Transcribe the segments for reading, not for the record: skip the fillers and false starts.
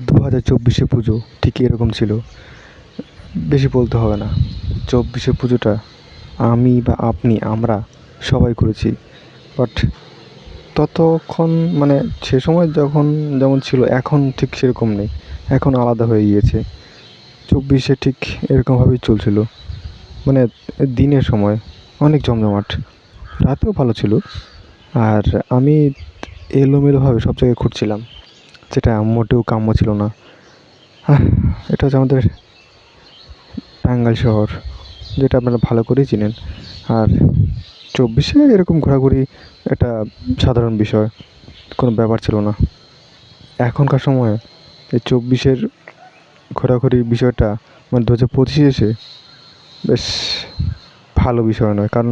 2024 পুজো ঠিক এরকম ছিল। বেশি বলতে হবে না, 24 পুজোটা আমি বা আপনি আমরা সবাই করেছি। বাট ততক্ষণ মানে সে সময় যখন যেমন ছিল এখন ঠিক সেরকম নেই, এখন আলাদা হয়ে গিয়েছে। 24 ঠিক এরকমভাবেই চলছিল, মানে দিনের সময় অনেক জমজমাট, রাতেও ভালো ছিল। আর আমি এলোমেলোভাবে সব জায়গায় ঘুরছিলাম, যেটা মোটেও কাম্য ছিল না। এটা হচ্ছে আমাদের টাঙ্গাইল শহর, যেটা আপনারা ভালো করেই চিনেন। আর 24 এরকম ঘোরাঘুরি একটা সাধারণ বিষয়, কোনো ব্যাপার ছিল না। এখনকার সময়ে এই 24 ঘোরাঘুরির বিষয়টা মানে 2025 এসে বেশ ভালো বিষয় নয়, কারণ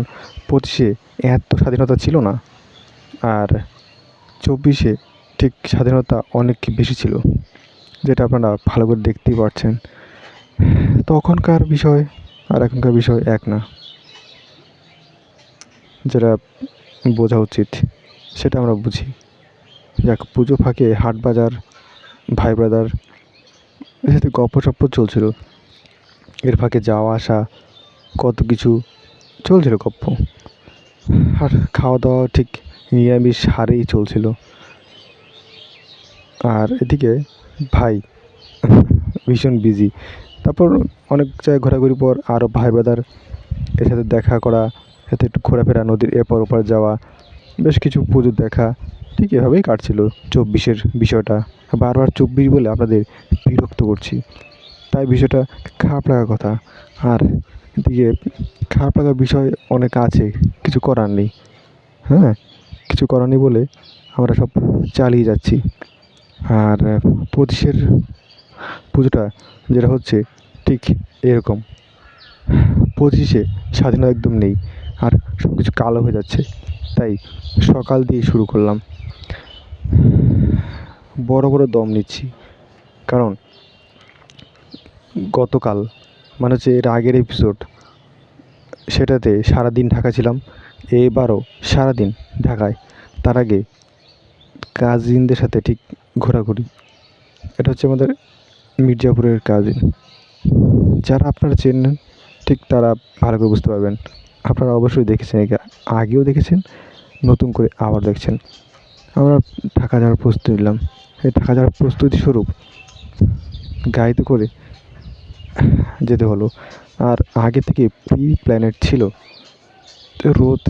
25 এত স্বাধীনতা ছিল না, আর 24 ঠিক স্বাধীনতা অনেক বেশি ছিল, যেটা আপনারা ভালো করে দেখতেই পাচ্ছেন। তখনকার বিষয় আর এখনকার বিষয় এক না, যেটা বোঝা উচিত সেটা আমরা বুঝি। যাক, পুজো ফাঁকে হাট বাজার, ভাই ব্রাদার এর সাথে গপ্পসপ্প চলছিল, এর ফাঁকে যাওয়া আসা কত কিছু চলছিল গপ্প। আর খাওয়া দাওয়া ঠিক নিরামিষ হারেই চলছিল। আর এদিকে ভাই ভীষণ বিজি। তারপর অনেক জায়গায় ঘোরাঘুরির পর আরও ভাই ব্রাদার এর সাথে দেখা করা, সাথে একটু ঘোরাফেরা, নদীর এপার ওপার যাওয়া, বেশ কিছু পুজো দেখা, ঠিক এভাবেই কাটছিল 24 বিষয়টা। বারবার 24 বলে আপনাদের বিরক্ত করছি, তাই বিষয়টা খারাপ লাগার কথা। আর এদিকে খারাপ লাগার বিষয় অনেক আছে, কিছু করার নেই। হ্যাঁ, কিছু করার নেই বলে আমরা সব চালিয়ে যাচ্ছি। আর 25 পুজোটা যেটা হচ্ছে ঠিক এরকম, 25 স্বাধীনতা একদম নেই, আর সব কিছু কালো হয়ে যাচ্ছে। তাই সকাল দিয়ে শুরু করলাম, বড় বড় দম নিচ্ছি, কারণ গতকাল মানে হচ্ছে এর আগের এপিসোড, সেটাতে সারাদিন ঢাকা ছিলাম, এবারও সারাদিন ঢাকায়। তার আগে কাজিনদের সাথে ঠিক ঘোরাঘুরি। এটা হচ্ছে আমাদের মির্জাপুরের কাজিন, যারা আপনারা চেনেন ঠিক তারা ভালো করে বুঝতে পারবেন। আপনারা অবশ্যই দেখেছেন, একে আগেও দেখেছেন, নতুন করে আবার দেখছেন। আমরা ঢাকা যাওয়ার প্রস্তুতি নিলাম। এই ঢাকা যাওয়ার প্রস্তুতি স্বরূপ গাড়িতে করে যেতে হলো। আর আগে থেকে প্রি প্ল্যানেট ছিল, তো রোদ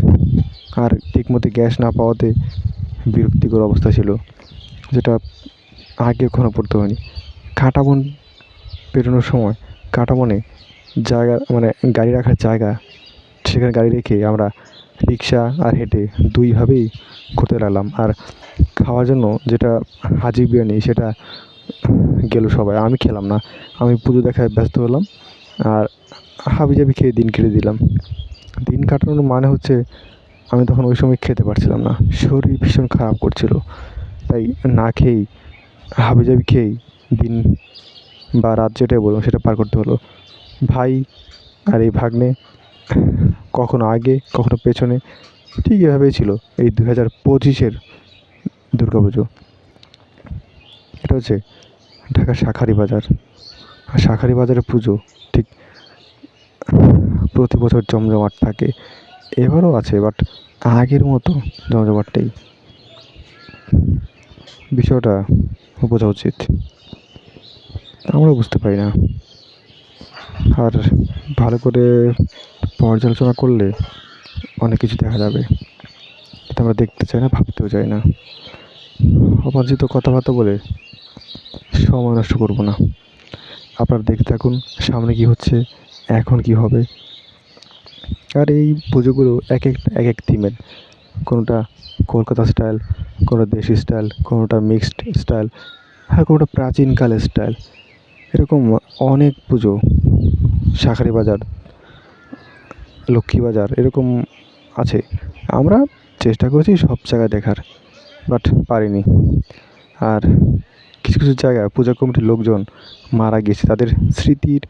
আর ঠিকমতো গ্যাস না পাওয়াতে বিরক্তিকর অবস্থা ছিল, যেটা আগে কখনো পড়তে হয়নি। কাঁটাবন পেরোনোর সময় কাঁটাবনে জায়গা মানে গাড়ি রাখার জায়গা, সেখানে গাড়ি রেখে আমরা রিক্সা আর হেঁটে দুইভাবেই ঘুরতে লাগলাম। আর খাওয়ার জন্য যেটা হাজি বিরিয়ানি, সেটা গেল সবাই, আমি খেলাম না, আমি পুজো দেখায় ব্যস্ত হলাম আর হাবিজাবি খেয়ে দিন কেটে দিলাম। দিন কাটানোর মানে হচ্ছে আমি তখন ওই সময় খেতে পারছিলাম না, শরীর ভীষণ খারাপ করছিল, তাই না খেয়েই হাবিজাবি খেয়েই দিন বা রাত যেটাই বলুন সেটা পার করতে হলো। ভাই আর এই ভাগ্নে কখনো আগে কখনো পেছনে, ঠিক এভাবেই ছিল এই 2025 দুর্গা পুজো। এটা হচ্ছে ঢাকার শাঁখারি বাজার। আর শাঁখারি বাজারের পুজো ঠিক প্রতি বছর জমজমাট থাকে, এবারও আছে, বাট আগের মতো জমজমাট নেই। বিষয়টা বোঝা উচিত, আমরা বুঝতে পারি না। আর ভালো করে পর্যালোচনা করলে অনেক কিছু দেখা যাবে, এটা আমরা দেখতে চাই না, ভাবতেও চাই না। অবাঞ্ছিত কথাবার্তা বলে সময় নষ্ট করবো না। আপনারা দেখতে থাকুন সামনে কি হচ্ছে, এখন কি হবে। আর এই পুজোগুলো এক এক থিমের, কোনোটা কলকাতা স্টাইল, কোনোটা দেশি স্টাইল, কোনোটা মিক্সড স্টাইল, আর কোনোটা প্রাচীনকালের স্টাইল। এরকম অনেক পুজো, শাঁখারি বাজার, লক্ষ্মী বাজার এরকম আছে। আমরা চেষ্টা করেছি সব জায়গায় দেখার, বাট পারিনি। আর কিছু কিছু জায়গায় পূজা কমিটির লোকজন মারা গেছে, তাদের স্মৃতির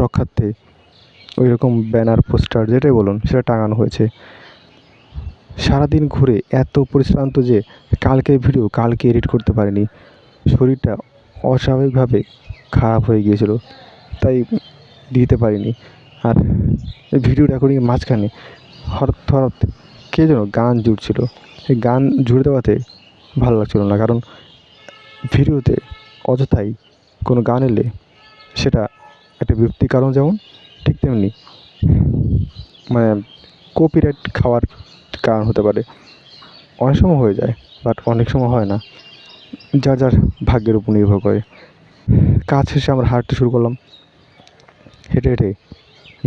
রক্ষার্থে ওই রকম ব্যানার পোস্টার যেটাই বলুন সেটা টাঙানো হয়েছে। সারাদিন ঘুরে এত পরিশ্রান্ত যে কালকের ভিডিও কালকে এডিট করতে পারিনি। শরীরটা অস্বাভাবিকভাবে খারাপ হয়ে গিয়েছিল, তাই দিতে পারিনি। আর এই ভিডিও রেকর্ডিংয়ের মাঝখানে হঠাৎ কে যেন গান জুড়ছিল। এই গান জুড়ে দেওয়াতে ভালো লাগছিল না, কারণ ভিডিওতে অযথাই কোনো গান এলে সেটা একটা বিরক্তির কারণ, যেমন ঠিক তেমনি মানে কপিরাইট খাওয়ার কারণ হতে পারে। অনেক সময় হয়ে যায়, বাট অনেক সময় হয় না, যার যার ভাগ্যের উপর নির্ভর করে। কাজ শেষে আমরা হাঁটতে শুরু করলাম। হেঁটে হেঁটে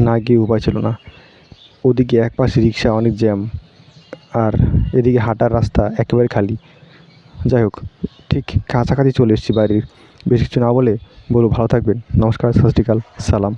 না গিয়ে উপায় ছিল না। ওদিকে একপাশে রিক্সা, অনেক জ্যাম, আর এদিকে হাঁটার রাস্তা একেবারে খালি। যাই হোক, ঠিক কাছাকাছি চলে এসেছি বাড়ির। বেশি কিছু না বলে বলবো, ভালো থাকবেন, নমস্কার, সত শ্রী আকাল, সালাম।